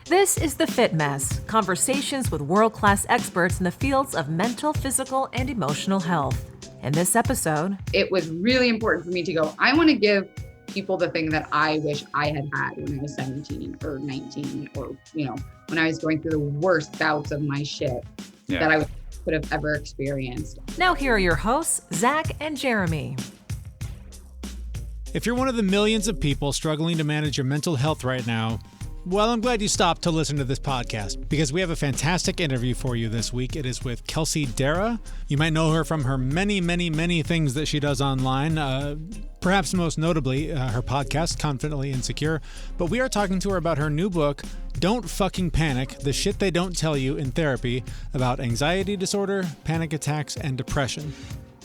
This is The Fit Mess, conversations with world-class experts in the fields of mental, physical, and emotional health. In this episode, it was really important for me to go, I want to give people the thing that I wish I had had when I was 17 or 19 or, when I was going through the worst bouts of my shit that I could have ever experienced. Now here are your hosts, Zach and Jeremy. If you're one of the millions of people struggling to manage your mental health right now, well, I'm glad you stopped to listen to this podcast because we have a fantastic interview for you this week. It is with Kelsey Darragh. You might know her from her many, many, many things that she does online, perhaps most notably her podcast, Confidently Insecure. But we are talking to her about her new book, Don't Fucking Panic, the shit they don't tell you in therapy about anxiety disorder, panic attacks, and depression.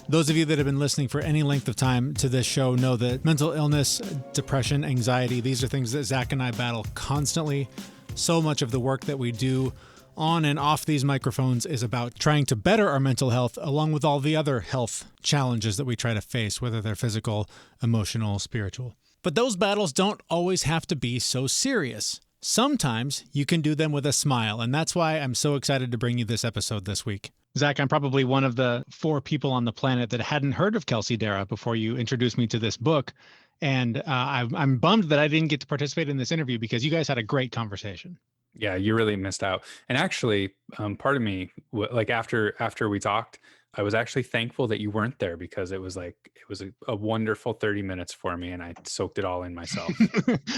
Those of you that have been listening for any length of time to this show know that mental illness, depression, anxiety, these are things that Zach and I battle constantly. So much of the work that we do on and off these microphones is about trying to better our mental health, along with all the other health challenges that we try to face, whether they're physical, emotional, spiritual. But those battles don't always have to be so serious. Sometimes you can do them with a smile, and that's why I'm so excited to bring you this episode this week. Zach, I'm probably one of the 4 people on the planet that hadn't heard of Kelsey Darragh before you introduced me to this book. And I'm bummed that I didn't get to participate in this interview because you guys had a great conversation. Yeah, you really missed out. And actually, part of me, like after we talked, I was actually thankful that you weren't there because it was a wonderful 30 minutes for me and I soaked it all in myself.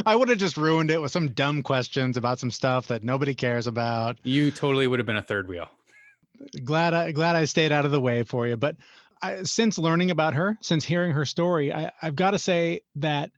I would have just ruined it with some dumb questions about some stuff that nobody cares about. You totally would have been a third wheel. Glad I stayed out of the way for you. But since learning about her, since hearing her story, I've got to say that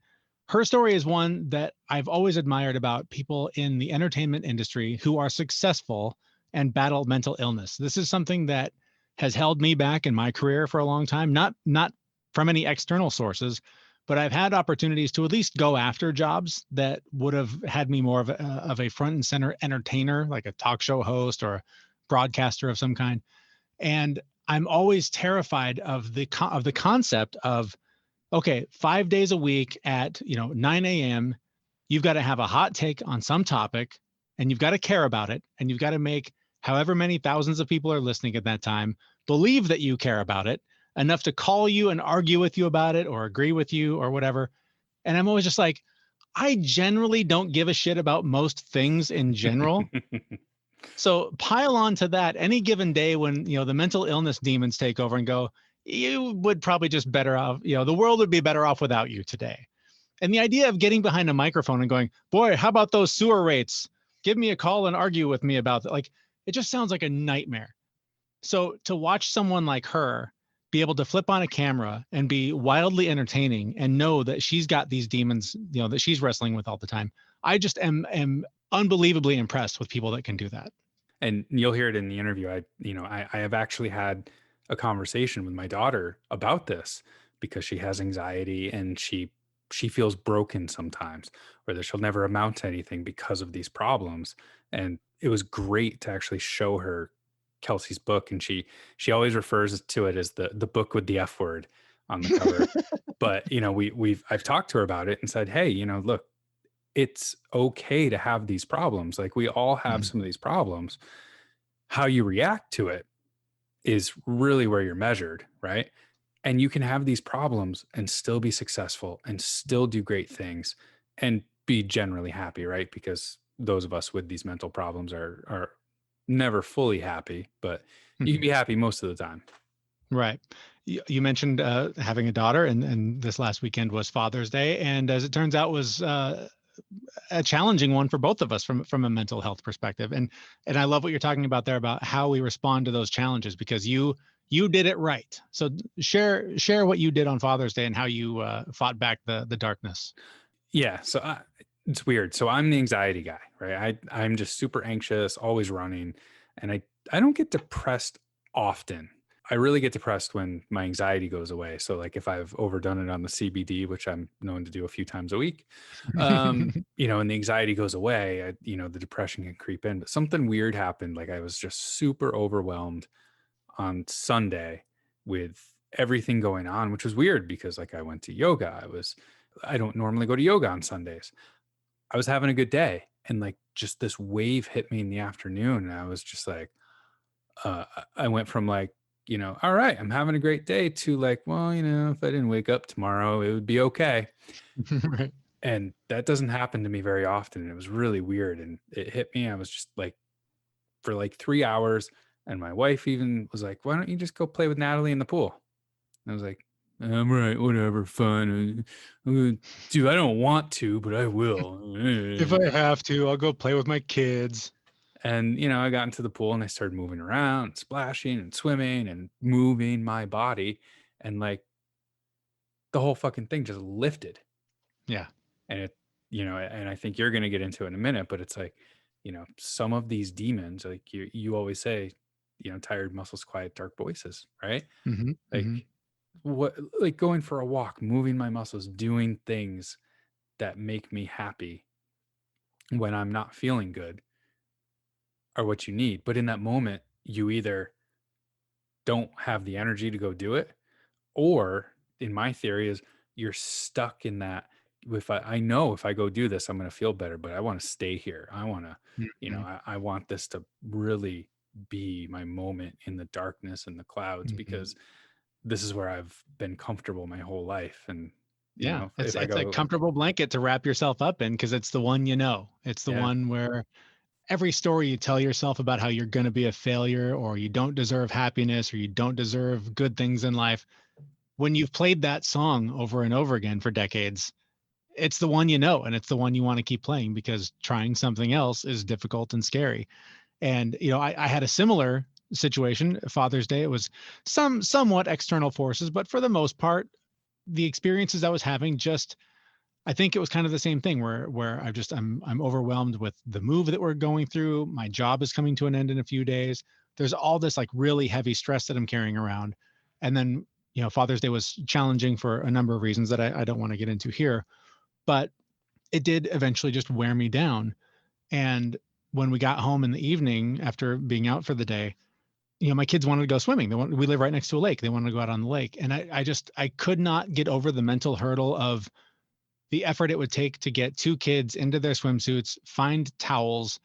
her story is one that I've always admired about people in the entertainment industry who are successful and battle mental illness. This is something that has held me back in my career for a long time, not from any external sources, but I've had opportunities to at least go after jobs that would have had me more of a front and center entertainer, like a talk show host or broadcaster of some kind. And I'm always terrified of the concept of, okay, 5 days a week at 9 a.m., you've got to have a hot take on some topic and you've got to care about it. And you've got to make however many thousands of people are listening at that time believe that you care about it enough to call you and argue with you about it or agree with you or whatever. And I'm always just like, I generally don't give a shit about most things in general. So pile on to that any given day when, the mental illness demons take over and go, you would probably just better off, the world would be better off without you today. And the idea of getting behind a microphone and going, boy, how about those sewer rates? Give me a call and argue with me about that. Like, it just sounds like a nightmare. So to watch someone like her be able to flip on a camera and be wildly entertaining and know that she's got these demons, that she's wrestling with all the time. I just am unbelievably impressed with people that can do that. And you'll hear it in the interview. I have actually had a conversation with my daughter about this because she has anxiety and she feels broken sometimes, or that she'll never amount to anything because of these problems. And it was great to actually show her Kelsey's book. And she always refers to it as the book with the F word on the cover. But, I've talked to her about it and said, hey, look, it's okay to have these problems. Like, we all have some of these problems. How you react to it is really where you're measured, right? And you can have these problems and still be successful and still do great things and be generally happy, right? Because those of us with these mental problems are never fully happy, but you can be happy most of the time. Right. You mentioned having a daughter, and this last weekend was Father's Day, and as it turns out, was a challenging one for both of us from a mental health perspective. And I love what you're talking about there about how we respond to those challenges, because you did it right. So share what you did on Father's Day and how you fought back the darkness. Yeah. So it's weird. So I'm the anxiety guy, right? I'm just super anxious, always running. And I don't get depressed often. I really get depressed when my anxiety goes away. So like if I've overdone it on the CBD, which I'm known to do a few times a week, and the anxiety goes away, the depression can creep in. But something weird happened. Like, I was just super overwhelmed on Sunday with everything going on, which was weird because like I went to yoga. I don't normally go to yoga on Sundays. I was having a good day And like just this wave hit me in the afternoon. And I was just like, I went from like, all right, I'm having a great day to like, well, if I didn't wake up tomorrow, it would be okay. Right. And that doesn't happen to me very often. And it was really weird. And it hit me. I was just like, for like 3 hours. And my wife even was like, why don't you just go play with Natalie in the pool? And I was like, I'm right, whatever, fun. Dude, I don't want to, but I will. If I have to, I'll go play with my kids. And, I got into the pool and I started moving around, splashing and swimming and moving my body. And like the whole fucking thing just lifted. Yeah. And and I think you're going to get into it in a minute, but it's like, some of these demons, like you always say, tired muscles, quiet, dark voices, right? Mm-hmm. Like Mm-hmm. what, like going for a walk, moving my muscles, doing things that make me happy when I'm not feeling good are what you need. But in that moment, you either don't have the energy to go do it, or in my theory is you're stuck in that. If I know if I go do this, I'm going to feel better, but I want to stay here. I want to, Mm-hmm. I want this to really be my moment in the darkness and the clouds, Mm-hmm. because this is where I've been comfortable my whole life. And, Yeah, it's if I a go, comfortable blanket to wrap yourself up in because it's the one It's the yeah, one where every story you tell yourself about how you're going to be a failure or you don't deserve happiness or you don't deserve good things in life, when you've played that song over and over again for decades, it's the one and it's the one you want to keep playing because trying something else is difficult and scary. And I had a similar situation. Father's Day, it was somewhat external forces, but for the most part, the experiences I was having I think it was kind of the same thing where I'm overwhelmed with the move that we're going through. My job is coming to an end in a few days. There's all this like really heavy stress that I'm carrying around. And then, Father's Day was challenging for a number of reasons that I don't want to get into here, but it did eventually just wear me down. And when we got home in the evening after being out for the day, my kids wanted to go swimming. We live right next to a lake. They wanted to go out on the lake. And I could not get over the mental hurdle of the effort it would take to get two kids into their swimsuits, find towels,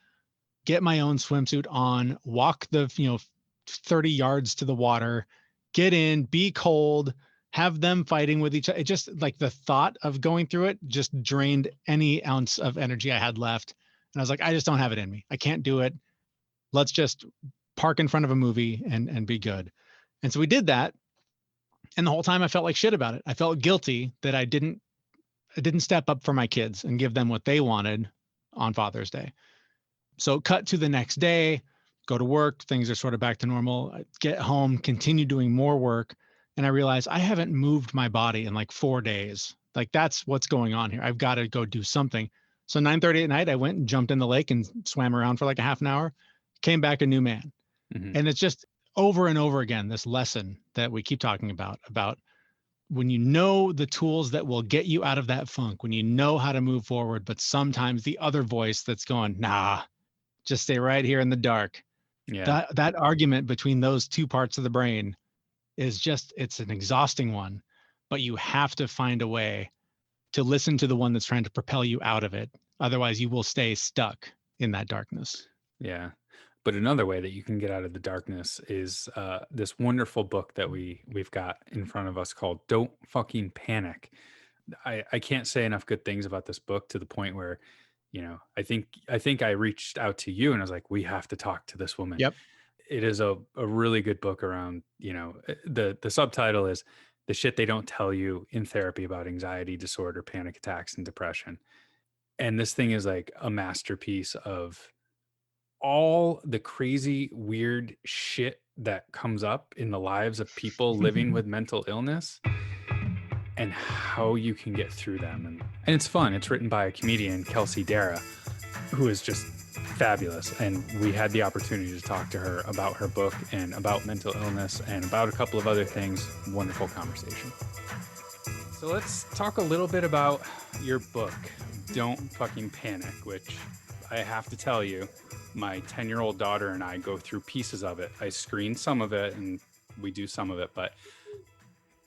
get my own swimsuit on, walk the, 30 yards to the water, get in, be cold, have them fighting with each other. It just like the thought of going through it just drained any ounce of energy I had left. And I was like, I just don't have it in me. I can't do it. Let's just park in front of a movie and be good. And so we did that. And the whole time I felt like shit about it. I felt guilty that I didn't step up for my kids and give them what they wanted on Father's Day. So cut to the next day, go to work, things are sort of back to normal. I get home, continue doing more work, and I realize I haven't moved my body in like 4 days. Like that's what's going on here. I've got to go do something. So 9:30 at night, I went and jumped in the lake and swam around for like a half an hour, came back a new man. mm-hmm. And it's just over and over again, this lesson that we keep talking about when you know the tools that will get you out of that funk, when you know how to move forward, but sometimes the other voice that's going, nah, just stay right here in the dark. Yeah. That argument between those two parts of the brain is it's an exhausting one, but you have to find a way to listen to the one that's trying to propel you out of it. Otherwise you will stay stuck in that darkness. Yeah. But another way that you can get out of the darkness is this wonderful book that we've got in front of us called Don't Fucking Panic. I can't say enough good things about this book, to the point where, I think I reached out to you and I was like, we have to talk to this woman. Yep. It is a really good book around, the subtitle is The Shit They Don't Tell You in Therapy About Anxiety Disorder, Panic Attacks, and Depression. And this thing is like a masterpiece of all the crazy, weird shit that comes up in the lives of people living with mental illness and how you can get through them. And it's fun. It's written by a comedian, Kelsey Darragh, who is just fabulous. And we had the opportunity to talk to her about her book and about mental illness and about a couple of other things. Wonderful conversation. So let's talk a little bit about your book, Don't Fucking Panic, which I have to tell you, my 10-year-old daughter and I go through pieces of it. I screen some of it and we do some of it, but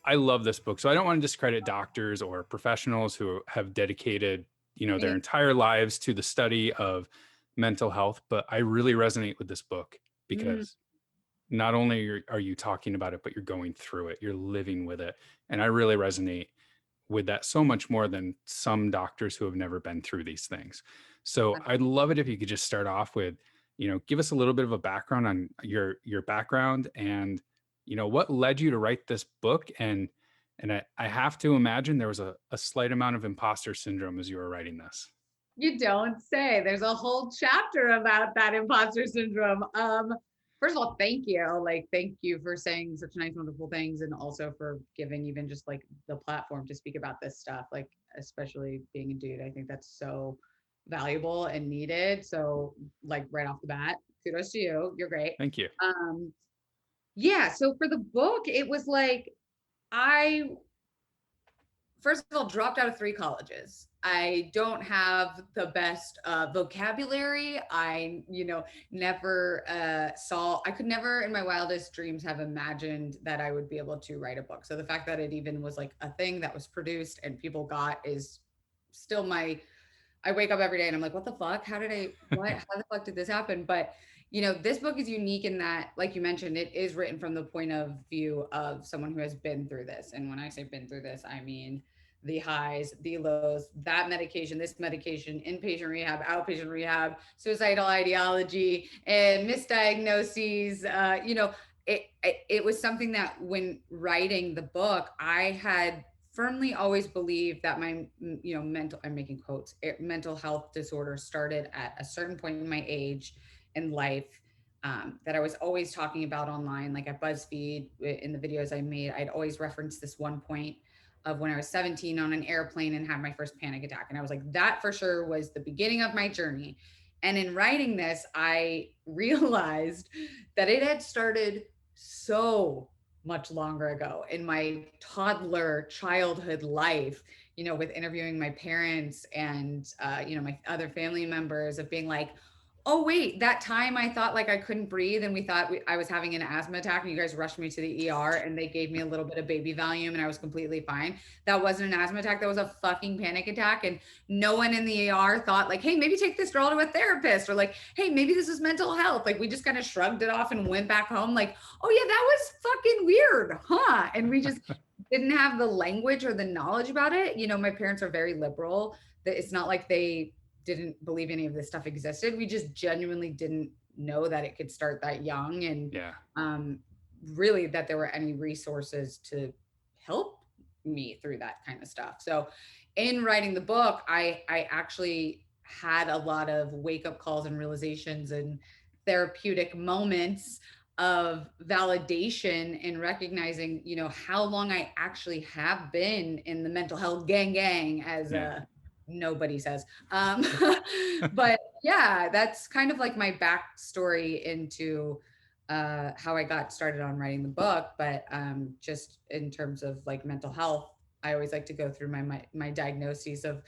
I love this book. So I don't want to discredit doctors or professionals who have dedicated their entire lives to the study of mental health. But I really resonate with this book because not only are you talking about it, but you're going through it, you're living with it. And I really resonate with that so much more than some doctors who have never been through these things. So I'd love it if you could just start off with, give us a little bit of a background on your background and, what led you to write this book. And I have to imagine there was a slight amount of imposter syndrome as you were writing this. You don't say. There's a whole chapter about that imposter syndrome. First of all, thank you. Thank you for saying such nice, wonderful things, and also for giving even just the platform to speak about this stuff, especially being a dude. I think that's so valuable and needed. So right off the bat, kudos to you. You're great. Thank you. Yeah. So for the book, it was I first of all dropped out of 3 colleges. I don't have the best vocabulary. I, never I could never in my wildest dreams have imagined that I would be able to write a book. So the fact that it even was a thing that was produced and people got is still I wake up every day and I'm like, what the fuck? How the fuck did this happen? But this book is unique in that, like you mentioned, it is written from the point of view of someone who has been through this. And when I say been through this, I mean the highs, the lows, that medication, this medication, inpatient rehab, outpatient rehab, suicidal ideology, and misdiagnoses. It was something that when writing the book, I had firmly always believed that my, I'm making quotes, mental health disorder started at a certain point in my age in life, that I was always talking about online, like at BuzzFeed, in the videos I made. I'd always reference this one point of when I was 17 on an airplane and had my first panic attack. And I was like, that for sure was the beginning of my journey. And in writing this, I realized that it had started so much longer ago in my toddler childhood life, with interviewing my parents and, my other family members, of being like, oh, wait, that time I thought I couldn't breathe and we thought I was having an asthma attack and you guys rushed me to the ER and they gave me a little bit of baby Valium and I was completely fine. That wasn't an asthma attack. That was a fucking panic attack. And no one in the ER thought hey, maybe take this girl to a therapist, or hey, maybe this is mental health. We just kind of shrugged it off and went back home oh yeah, that was fucking weird, huh? And we just didn't have the language or the knowledge about it. My parents are very liberal. It's not like they didn't believe any of this stuff existed. We just genuinely didn't know that it could start that young, and really that there were any resources to help me through that kind of stuff. So in writing the book, I actually had a lot of wake-up calls and realizations and therapeutic moments of validation and recognizing, how long I actually have been in the mental health gang, as nobody says. But yeah, that's kind of my backstory into how I got started on writing the book. But just in terms of mental health, I always like to go through my diagnoses of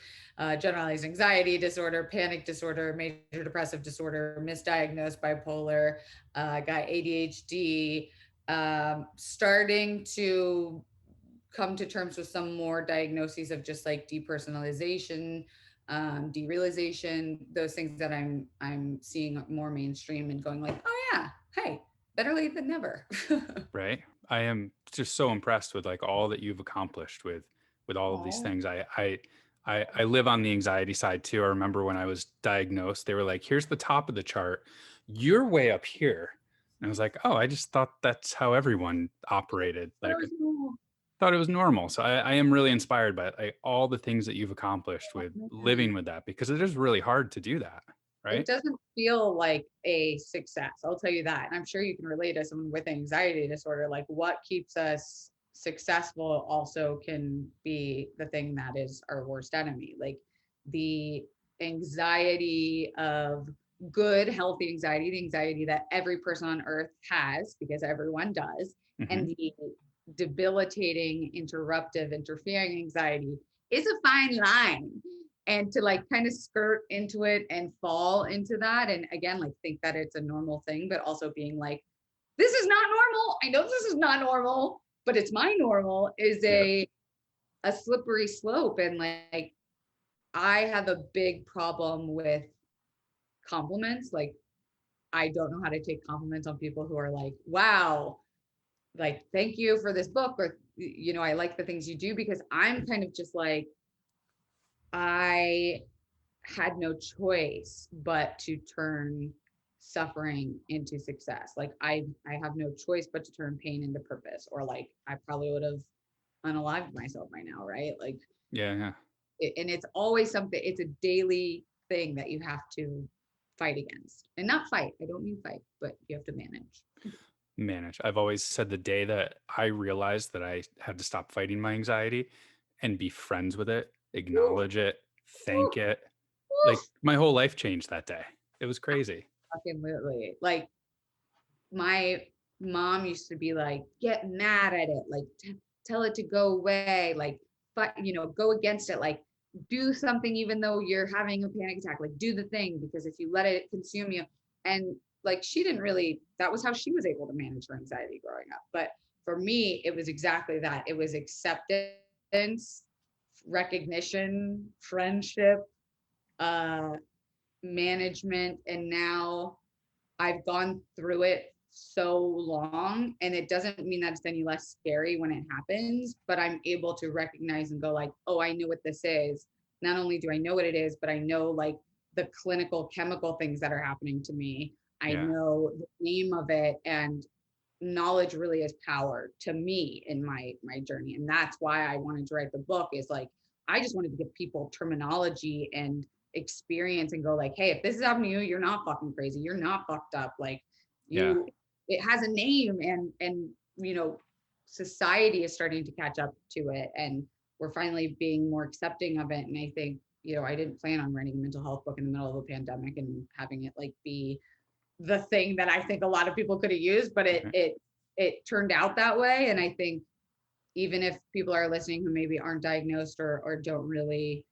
generalized anxiety disorder, panic disorder, major depressive disorder, misdiagnosed bipolar, got ADHD, starting to come to terms with some more diagnoses of just depersonalization, derealization, those things that I'm seeing more mainstream and going oh yeah, hey, better late than never. Right. I am just so impressed with all that you've accomplished with all of these things. I live on the anxiety side too. I remember when I was diagnosed, they were like, here's the top of the chart. You're way up here. And I was like, oh, I just thought that's how everyone operated. Thought it was normal. So I am really inspired by all the things that you've accomplished with living with that, because it is really hard to do that. Right. It doesn't feel like a success. I'll tell you that. And I'm sure you can relate to someone with anxiety disorder. What keeps us successful also can be the thing that is our worst enemy. The anxiety of good, healthy anxiety, the anxiety that every person on earth has, because everyone does, and the debilitating, interruptive, interfering anxiety is a fine line. And to kind of skirt into it and fall into that. And again, think that it's a normal thing, but also being this is not normal. I know this is not normal, but it's my normal, is a slippery slope. And I have a big problem with compliments. Like, I don't know how to take compliments on people who are like, wow, like, thank you for this book, or, I like the things you do, because I'm kind of just like, I had no choice but to turn suffering into success. Like, I have no choice but to turn pain into purpose, or like, I probably would have unalived myself by now, right? Like, Yeah. and it's always something, it's a daily thing that you have to fight against. And not fight, I don't mean fight, but you have to Manage. I've always said the day that I realized that I had to stop fighting my anxiety and be friends with it, Woo, acknowledge it, woo, thank it. woo. Like, my whole life changed that day. It was crazy. Fucking literally. Like, my mom used to be like, get mad at it, like, tell it to go away, like, but go against it, like, do something even though you're having a panic attack, like, do the thing, because if you let it consume you. And like, she didn't really, that was how she was able to manage her anxiety growing up. But for me, it was exactly that. It was acceptance, recognition, friendship, uh management. And now I've gone through it so long, and it doesn't mean that it's any less scary when it happens, but I'm able to recognize and go like, oh, I know what this is. Not only do I know what it is, but I know like the clinical chemical things that are happening to me. I Yeah. know the name of it, and knowledge really is power to me in my journey. And that's why I wanted to write the book, is like, I just wanted to give people terminology and experience and go like, hey, if this is happening to you, you're not fucking crazy, you're not fucked up. Like, Yeah. it has a name, and society is starting to catch up to it, and we're finally being more accepting of it. And I think, I didn't plan on writing a mental health book in the middle of a pandemic and having it like be the thing that I think a lot of people could have used, but it turned out that way. And I think even if people are listening who maybe aren't diagnosed, or don't really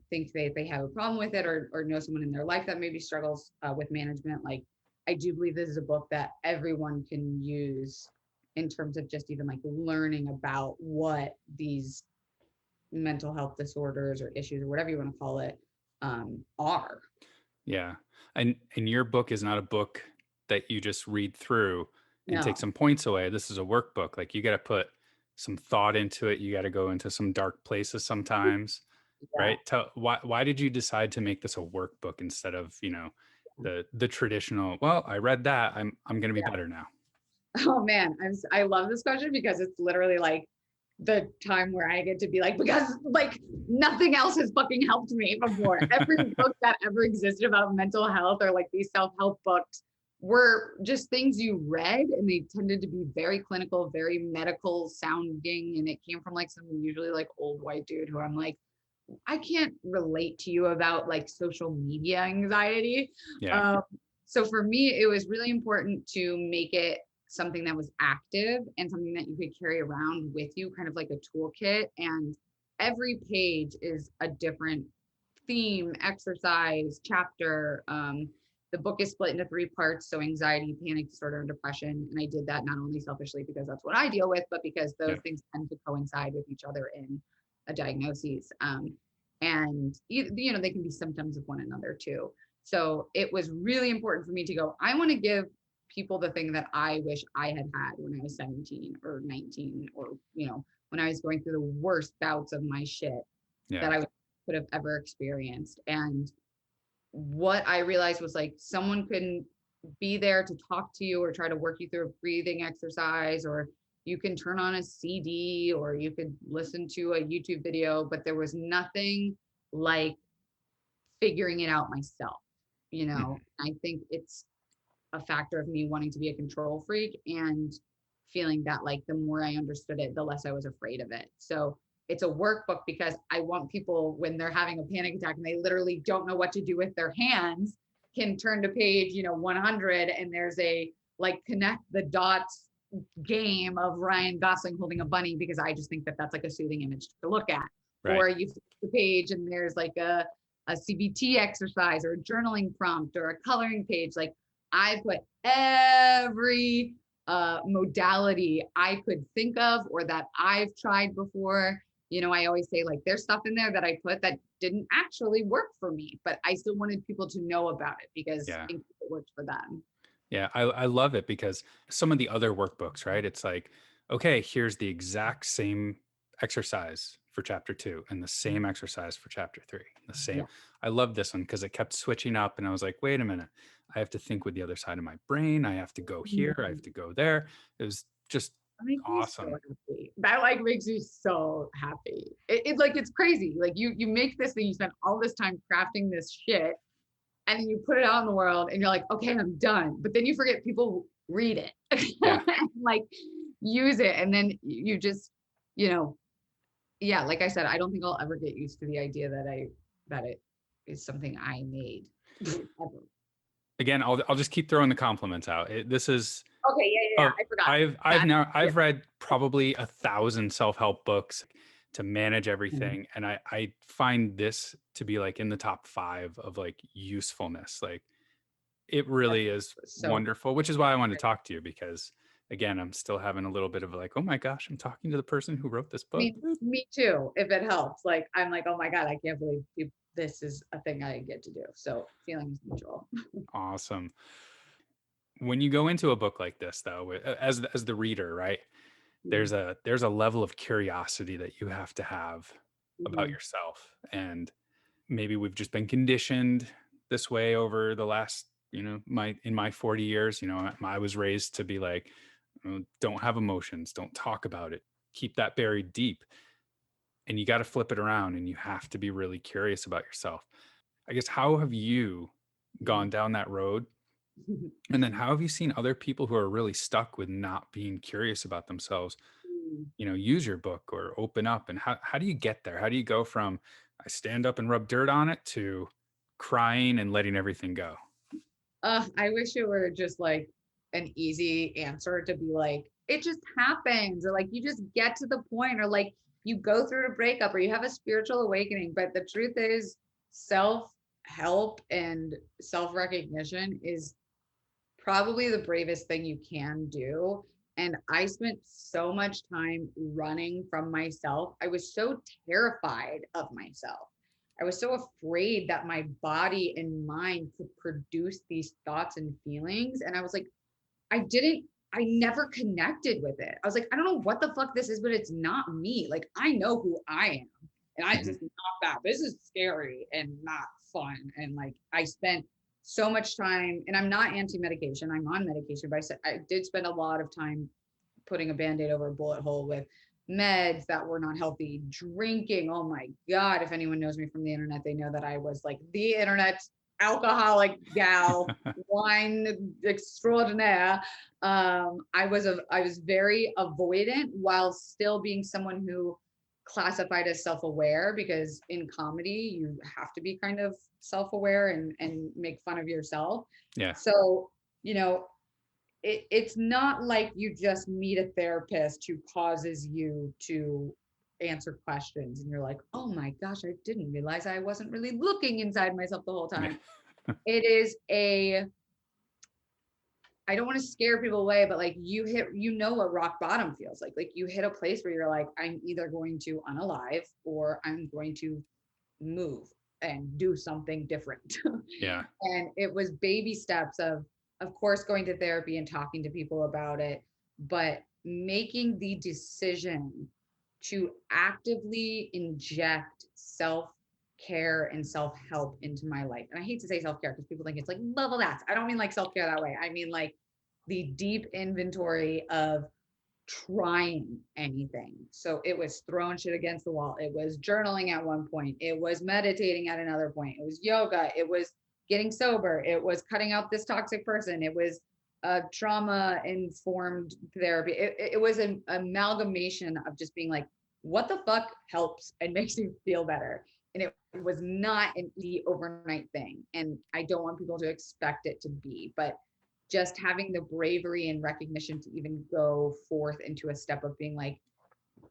think they have a problem with it, or know someone in their life that maybe struggles with management, like, I do believe this is a book that everyone can use in terms of just even like learning about what these mental health disorders or issues, or whatever you want to call it, are. Yeah. And your book is not a book that you just read through and take No. some points away. This is a workbook. Like, you got to put some thought into it. You got to go into some dark places sometimes, Yeah. right? Why did you decide to make this a workbook instead of, the traditional, well, I read that, I'm going to be Yeah. better now. Oh man, I love this question, because it's literally like the time where I get to be like, because like nothing else has fucking helped me before. Every book that ever existed about mental health, or like these self-help books, were just things you read, and they tended to be very clinical, very medical sounding. And it came from like some usually like old white dude who I'm like, I can't relate to you about like social media anxiety. Yeah. So for me, it was really important to make it something that was active and something that you could carry around with you, kind of like a toolkit. And every page is a different theme, exercise, chapter. The book is split into 3 parts. So anxiety, panic disorder, and depression. And I did that not only selfishly because that's what I deal with, but because those things tend to coincide with each other in a diagnosis. And they can be symptoms of one another too. So it was really important for me to go, I want to give people the thing that I wish I had had when I was 17 or 19, or, when I was going through the worst bouts of my shit that I could have ever experienced. And what I realized was like, someone couldn't be there to talk to you or try to work you through a breathing exercise, or you can turn on a CD, or you could listen to a YouTube video, but there was nothing like figuring it out myself. I think it's a factor of me wanting to be a control freak, and feeling that like the more I understood it, the less I was afraid of it. So it's a workbook, because I want people, when they're having a panic attack and they literally don't know what to do with their hands, can turn to page 100, and there's a like connect the dots game of Ryan Gosling holding a bunny, because I just think that that's like a soothing image to look at. Right. Or you flip the page and there's like a CBT exercise, or a journaling prompt, or a coloring page. Like, I put every modality I could think of, or that I've tried before, I always say like, there's stuff in there that I put that didn't actually work for me, but I still wanted people to know about it because Yeah. it worked for them. Yeah, I love it because some of the other workbooks, right? It's like, okay, here's the exact same exercise for chapter 2 and the same exercise for chapter 3. The same. Yeah. I love this one because it kept switching up and I was like, wait a minute. I have to think with the other side of my brain. I have to go here. I have to go there. It was just That makes me so awesome. happy. That like makes me so happy. It's like, it's crazy. Like you make this thing, you spend all this time crafting this shit, and then you put it out in the world and you're like, okay, I'm done. But then you forget people read it, Yeah. and like use it. And then you just, yeah, like I said, I don't think I'll ever get used to the idea that it is something I made. Ever. Again, I'll just keep throwing the compliments out. This is Okay, yeah. I forgot. I've read probably 1,000 self-help books to manage everything. And I find this to be like in the top 5 of like usefulness. Like it really is so wonderful, which is why I wanted to talk to you because again, I'm still having a little bit of like, oh my gosh, I'm talking to the person who wrote this book. Me too, if it helps. Like, I'm like, oh my God, I can't believe this is a thing I get to do. So feelings mutual. Awesome. When you go into a book like this though, as the reader, right? There's a level of curiosity that you have to have about yourself. And maybe we've just been conditioned this way over the last, in my 40 years, I was raised to be like, don't have emotions, don't talk about it, keep that buried deep. And you got to flip it around and you have to be really curious about yourself. I guess, how have you gone down that road? And then how have you seen other people who are really stuck with not being curious about themselves, use your book or open up? And how do you get there? How do you go from I stand up and rub dirt on it to crying and letting everything go? I wish it were just like an easy answer to be like, it just happens, or like you just get to the point, or like you go through a breakup or you have a spiritual awakening. But the truth is, self-help and self-recognition is probably the bravest thing you can do. And I spent so much time running from myself. I was so terrified of myself. I was so afraid that my body and mind could produce these thoughts and feelings. And I was like, I never connected with it. I was like, I don't know what the fuck this is, but it's not me. Like, I know who I am. And I just not that. This is scary and not fun. And like, I spent so much time, and I'm not anti-medication, I'm on medication, but I did spend a lot of time putting a Band-Aid over a bullet hole with meds that were not healthy, drinking. Oh my God. If anyone knows me from the internet, they know that I was like the internet alcoholic gal, wine extraordinaire. I was very avoidant while still being someone who classified as self-aware, because in comedy, you have to be kind of self-aware and make fun of yourself. Yeah. So, it's not like you just meet a therapist who causes you to answer questions and you're like, oh my gosh, I didn't realize I wasn't really looking inside myself the whole time. It is I don't want to scare people away, but like you know what rock bottom feels like. Like you hit a place where you're like, I'm either going to unalive or I'm going to move and do something different. Yeah. And it was baby steps of course, going to therapy and talking to people about it, but making the decision to actively inject self-care and self-help into my life. And I hate to say self-care because people think it's like level that. I don't mean like self-care that way. I mean like the deep inventory of trying anything. So it was throwing shit against the wall. It was journaling at one point. It was meditating at another point. It was yoga. It was getting sober. It was cutting out this toxic person. It was trauma informed therapy. It was an amalgamation of just being like, what the fuck helps and makes you feel better. And it was not an easy overnight thing. And I don't want people to expect it to be, but just having the bravery and recognition to even go forth into a step of being like,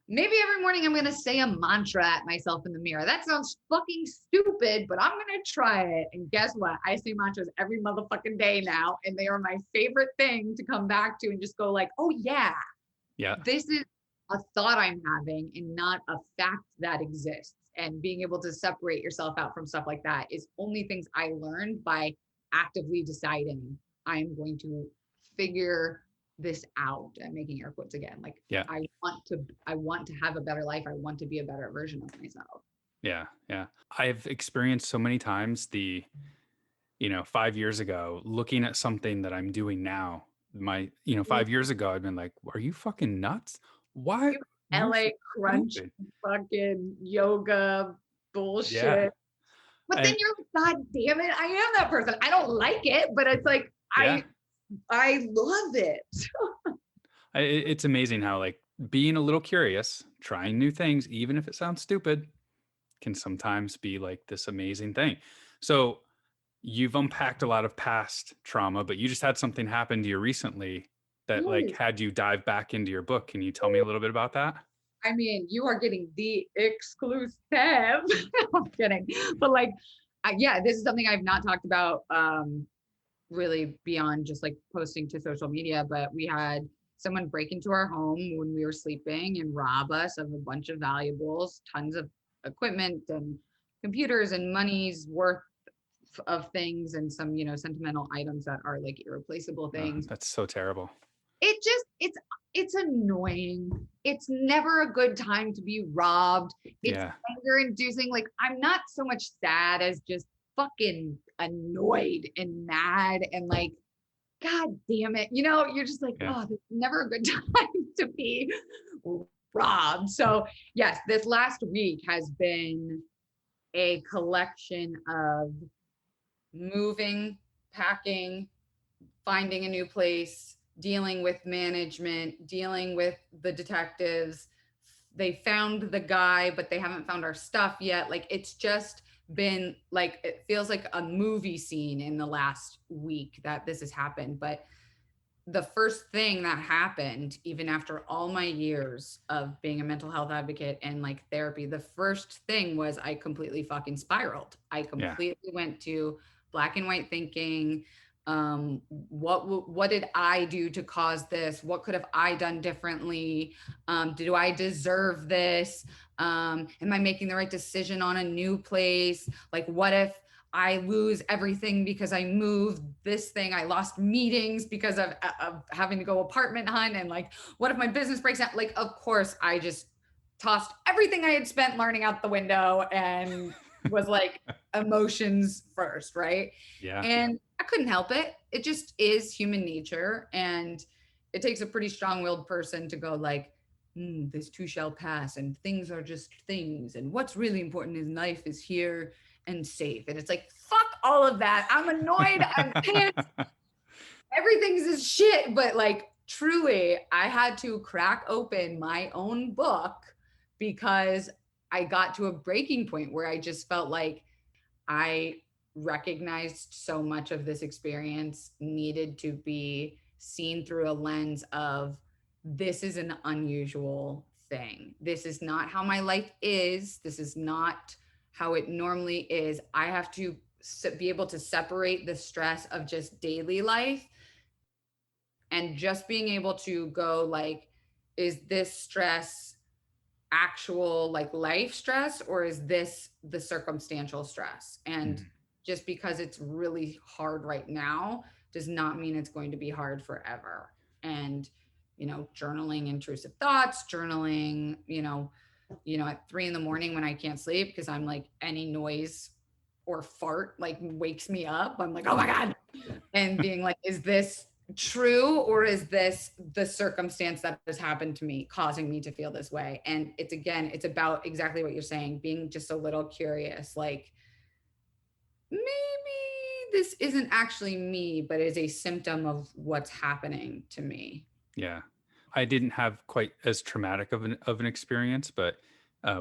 maybe every morning I'm going to say a mantra at myself in the mirror. That sounds fucking stupid, but I'm going to try it. And guess what? I say mantras every motherfucking day now. And they are my favorite thing to come back to and just go like, oh yeah, yeah, this is a thought I'm having and not a fact that exists. And being able to separate yourself out from stuff like that is only things I learned by actively deciding I'm going to figure this out, and making air quotes again. Like, Yeah. I want to have a better life. I want to be a better version of myself. Yeah. Yeah. I've experienced so many times 5 years ago, looking at something that I'm doing now, 5 years ago, I've been like, are you fucking nuts? Why? You're LA crunch, stupid. fucking yoga Yeah. bullshit. But then And you're like, God damn it, I am that person. I don't like it, but it's like, yeah, I love it. it's amazing how like being a little curious, trying new things, even if it sounds stupid, can sometimes be like this amazing thing. So you've unpacked a lot of past trauma, but you just had something happen to you recently that like Yes. had you dive back into your book. Can you tell me a little bit about that? I mean, you are getting the exclusive. I'm kidding. But like, yeah, this is something I've not talked about really beyond just like posting to social media, but we had someone break into our home when we were sleeping and rob us of a bunch of valuables, tons of equipment and computers and money's worth of things, and some, sentimental items that are like irreplaceable Oh, things. that's so terrible. It's annoying. It's never a good time to be robbed. It's Yeah. anger inducing. Like, I'm not so much sad as just fucking annoyed and mad and like, God damn it. You're just like, Yeah. oh, this is never a good time to be robbed. So yes, this last week has been a collection of moving, packing, finding a new place, dealing with management, dealing with the detectives. They found the guy, but they haven't found our stuff yet. Like, it's just been like, it feels like a movie scene in the last week that this has happened. But the first thing that happened, even after all my years of being a mental health advocate and like therapy, the first thing was I completely fucking spiraled. I completely went to black and white thinking. What did I do to cause this? What could have I done differently? Do I deserve this? Am I making the right decision on a new place? Like, what if I lose everything because I moved this thing? I lost meetings because of having to go apartment hunt. And like, what if my business breaks down? Like, of course, I just tossed everything I had spent learning out the window and was like, emotions first, right? Yeah. And I couldn't help it. It just is human nature. And it takes a pretty strong-willed person to go like, this too shall pass, and things are just things. And what's really important in life is here and safe. And it's like, fuck all of that. I'm annoyed. I'm pissed. Everything's is shit. But like, truly, I had to crack open my own book because I got to a breaking point where I just felt like I recognized so much of this experience needed to be seen through a lens of, this is an unusual thing. This is not how my life is. This is not how it normally is. I have to be able to separate the stress of just daily life and just being able to go like, is this stress actual like life stress, or is this the circumstantial stress? And just because it's really hard right now does not mean it's going to be hard forever. And journaling intrusive thoughts, journaling, at 3 a.m. when I can't sleep because I'm like, any noise or fart like wakes me up. I'm like, oh my God. And being like, is this true, or is this the circumstance that has happened to me causing me to feel this way? And it's about exactly what you're saying, being just a little curious, like, maybe this isn't actually me, but is a symptom of what's happening to me. Yeah. I didn't have quite as traumatic of an experience, but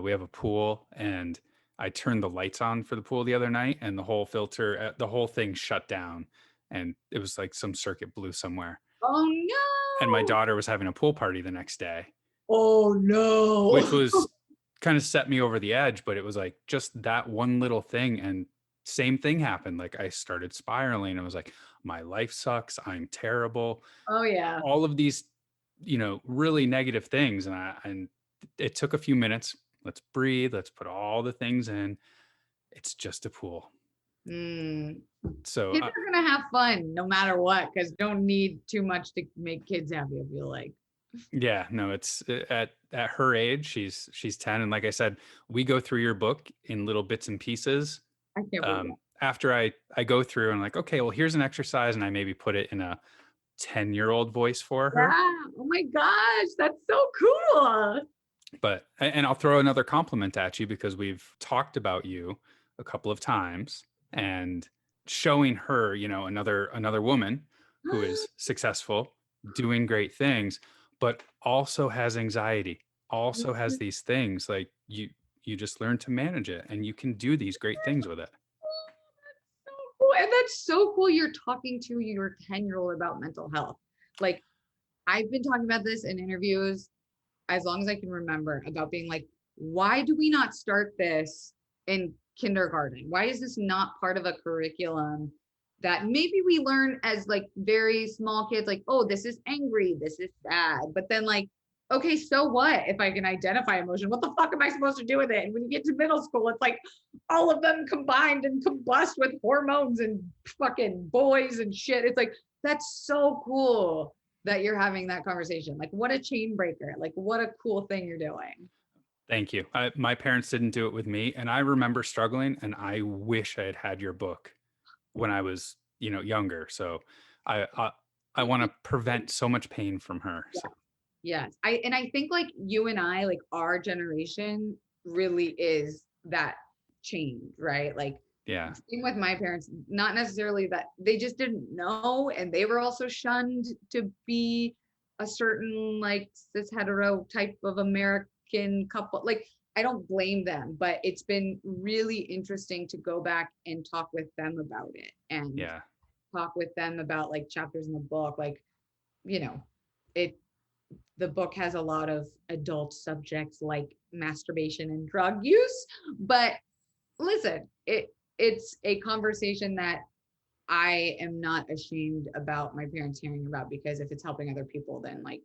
we have a pool, and I turned the lights on for the pool the other night, and the whole filter, the whole thing shut down, and it was like some circuit blew somewhere. Oh no. And my daughter was having a pool party the next day. Oh no. Which was kind of set me over the edge, but it was like just that one little thing, and same thing happened. Like, I started spiraling. I was like, my life sucks. I'm terrible. Oh yeah. All of these really negative things. And it took a few minutes. Let's breathe. Let's put all the things in. It's just a pool. So kids are gonna have fun no matter what, because don't need too much to make kids happy, I feel like. yeah, no, it's at her age, she's 10. And like I said, we go through your book in little bits and pieces. I can't believe that. After I go through and like, okay, well, here's an exercise, and I maybe put it in a 10-year-old voice for her. Yeah. Oh my gosh, that's so cool. But, and I'll throw another compliment at you, because we've talked about you a couple of times, and showing her, another woman who is successful, doing great things, but also has anxiety, also has these things. Like you just learn to manage it, and you can do these great things with it. So cool. And that's so cool. You're talking to your 10-year-old about mental health. Like, I've been talking about this in interviews as long as I can remember, about being like, why do we not start this in kindergarten? Why is this not part of a curriculum that maybe we learn as like very small kids, like, oh, this is angry, this is sad. But then like, okay, so what if I can identify emotion? What the fuck am I supposed to do with it? And when you get to middle school, it's like all of them combined and combust with hormones and fucking boys and shit. It's like, that's so cool that you're having that conversation. Like, what a chain breaker. Like, what a cool thing you're doing. Thank you. My parents didn't do it with me, and I remember struggling, and I wish I had had your book when I was, younger. So I want to prevent so much pain from her. Yeah. So. Yes. I think like you and I, like our generation really is that change, right? Like, yeah. Same with my parents, not necessarily that they just didn't know, and they were also shunned to be a certain like cis hetero type of American couple. Like, I don't blame them, but it's been really interesting to go back and talk with them about it, and talk with them about like chapters in the book. Like, the book has a lot of adult subjects like masturbation and drug use, but listen, it's a conversation that I am not ashamed about my parents hearing about, because if it's helping other people, then like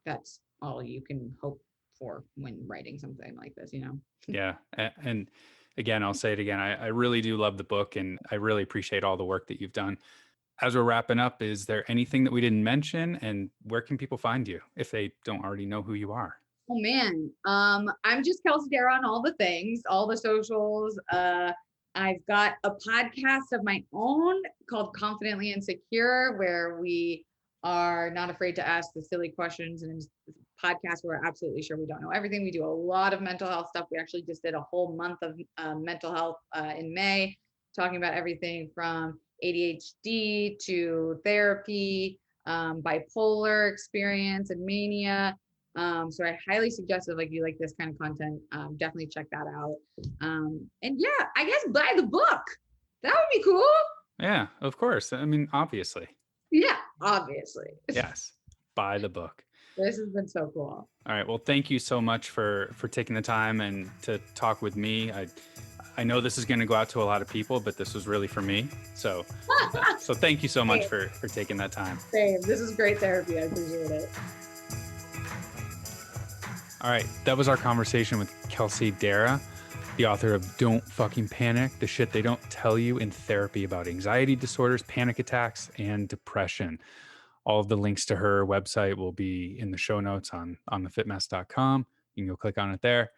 that's all you can hope for when writing something like this, Yeah. And again, I'll say it again. I really do love the book, and I really appreciate all the work that you've done. As we're wrapping up, is there anything that we didn't mention, and where can people find you if they don't already know who you are? Oh man, I'm just Kelsey Darragh on all the things, all the socials. I've got a podcast of my own called Confidently Insecure, where we are not afraid to ask the silly questions, and it's a podcast where we're absolutely sure we don't know everything. We do a lot of mental health stuff. We actually just did a whole month of mental health in May, talking about everything from ADHD to therapy, bipolar experience, and mania. So I highly suggest if like you like this kind of content, definitely check that out. And yeah, I guess buy the book. That would be cool. Yeah, of course. I mean, obviously. Yeah, obviously. Yes, buy the book. This has been so cool. All right. Well, thank you so much for taking the time and to talk with me. I know this is going to go out to a lot of people, but this was really for me. So thank you so much for taking that time. Same. This is great therapy. I appreciate it. All right. That was our conversation with Kelsey Darragh, the author of Don't Fucking Panic, the shit they don't tell you in therapy about anxiety disorders, panic attacks, and depression. All of the links to her website will be in the show notes on thefitmess.com. You can go click on it there.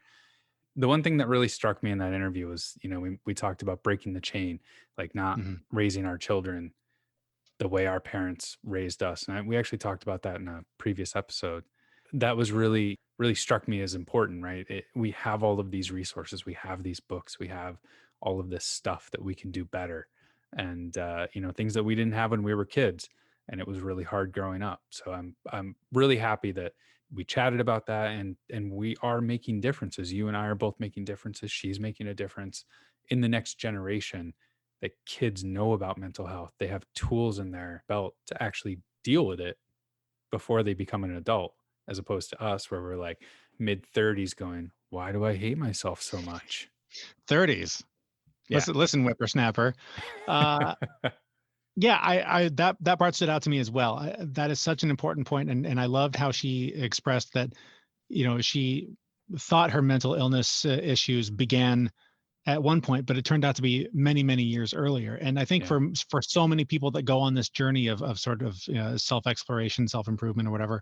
The one thing that really struck me in that interview was, we talked about breaking the chain, like not raising our children the way our parents raised us. And we actually talked about that in a previous episode. That was really, really struck me as important, right? We have all of these resources. We have these books. We have all of this stuff that we can do better. And, things that we didn't have when we were kids. And it was really hard growing up. So I'm really happy that we chatted about that, and we are making differences. You and I are both making differences. She's making a difference in the next generation, that kids know about mental health. They have tools in their belt to actually deal with it before they become an adult, as opposed to us where we're like mid-30s going, why do I hate myself so much? 30s. Yeah. Listen, whippersnapper. Yeah, I that part stood out to me as well. That is such an important point, and I loved how she expressed that, she thought her mental illness issues began at one point, but it turned out to be many, many years earlier. And I think Yeah. for so many people that go on this journey of sort of self-exploration, self-improvement, or whatever,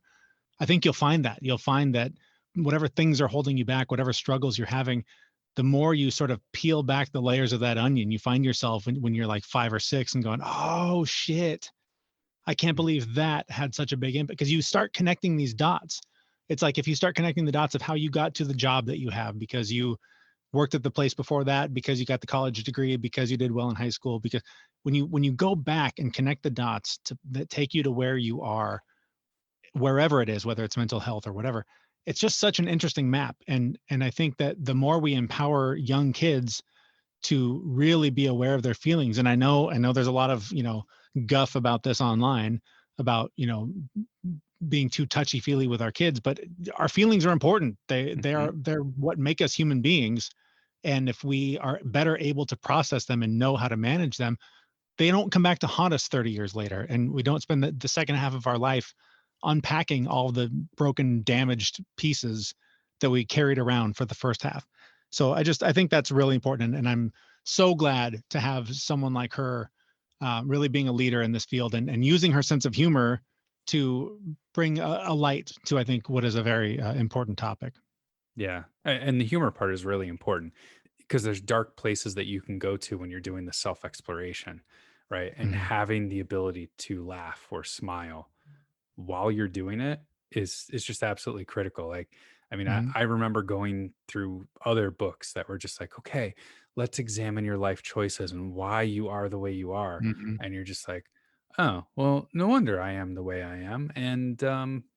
I think you'll find that whatever things are holding you back, whatever struggles you're having, the more you sort of peel back the layers of that onion, you find yourself when you're like 5 or 6 and going, oh shit, I can't believe that had such a big impact, because you start connecting these dots. It's like if you start connecting the dots of how you got to the job that you have because you worked at the place before that, because you got the college degree, because you did well in high school, because when you go back and connect the dots that take you to where you are, wherever it is, whether it's mental health or whatever, it's just such an interesting map. And I think that the more we empower young kids to really be aware of their feelings, and I know there's a lot of guff about this online about being too touchy feely with our kids, but our feelings are important. They're what make us human beings. And if we are better able to process them and know how to manage them, they don't come back to haunt us 30 years later. And we don't spend the second half of our life unpacking all the broken, damaged pieces that we carried around for the first half. So I think that's really important. And I'm so glad to have someone like her really being a leader in this field and using her sense of humor to bring a light to, I think, what is a very important topic. Yeah. And the humor part is really important because there's dark places that you can go to when you're doing the self exploration, right? And Mhm. having the ability to laugh or smile while you're doing it is just absolutely critical. Like, I mean, Mhm. I remember going through other books that were just like, okay, let's examine your life choices and why you are the way you are. Mhm. And you're just like, oh, well, no wonder I am the way I am. And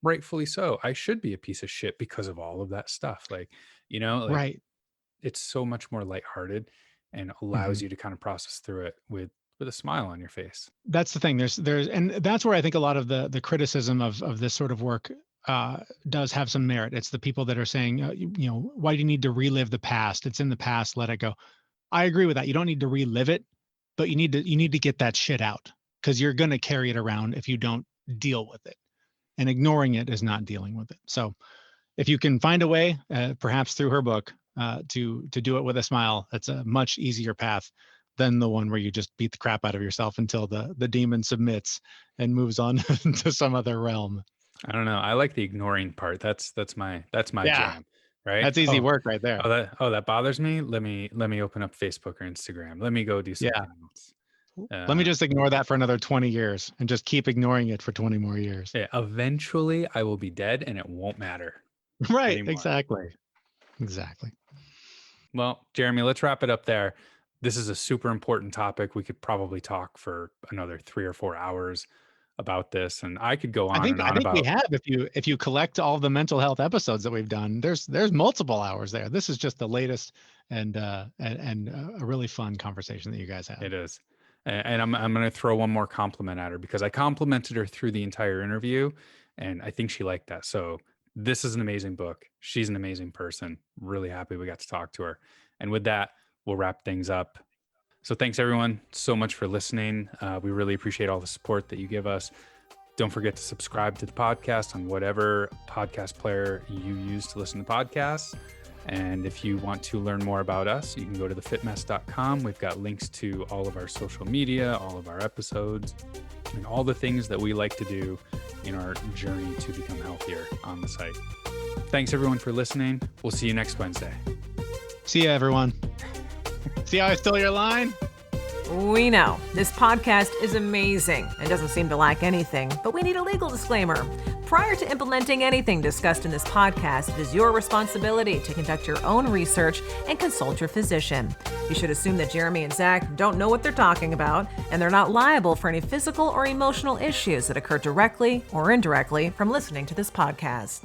rightfully so. I should be a piece of shit because of all of that stuff. Like, like Right. it's so much more lighthearted and allows Mhm. you to kind of process through it with a smile on your face. That's the thing. And that's where I think a lot of the criticism of this sort of work does have some merit. It's the people that are saying, why do you need to relive the past? It's in the past. Let it go. I agree with that. You don't need to relive it, but you need to get that shit out, because you're going to carry it around if you don't deal with it. And ignoring it is not dealing with it. So if you can find a way, perhaps through her book, to do it with a smile, that's a much easier path than the one where you just beat the crap out of yourself until the demon submits and moves on to some other realm. I don't know. I like the ignoring part. That's my Yeah, jam, right? that's easy work right there. That bothers me. Let me open up Facebook or Instagram. Let me go do Yeah. something else. Let me Uh, just ignore that for another 20 years and just keep ignoring it for 20 more years. yeah, eventually I will be dead and it won't matter Right. anymore. Exactly. Exactly. Well, Jeremy, let's wrap it up there. This is a super important topic. We could probably talk for another 3 or 4 hours about this, and I could go I on think and I on think we about. have, if you collect all the mental health episodes that we've done, there's multiple hours there. This is just the latest and a really fun conversation that you guys had. It is. And I'm going to throw one more compliment at her because I complimented her through the entire interview and I think she liked that. So this is an amazing book. She's an amazing person. Really happy we got to talk to her. And with that, we'll wrap things up. So thanks everyone so much for listening. We really appreciate all the support that you give us. Don't forget to subscribe to the podcast on whatever podcast player you use to listen to podcasts. And if you want to learn more about us, you can go to thefitmess.com. We've got links to all of our social media, all of our episodes, and all the things that we like to do in our journey to become healthier on the site. Thanks everyone for listening. We'll see you next Wednesday. See ya, everyone. See how I stole your line? We know this podcast is amazing and doesn't seem to lack anything, but we need a legal disclaimer. Prior to implementing anything discussed in this podcast, it is your responsibility to conduct your own research and consult your physician. You should assume that Jeremy and Zach don't know what they're talking about, and they're not liable for any physical or emotional issues that occur directly or indirectly from listening to this podcast.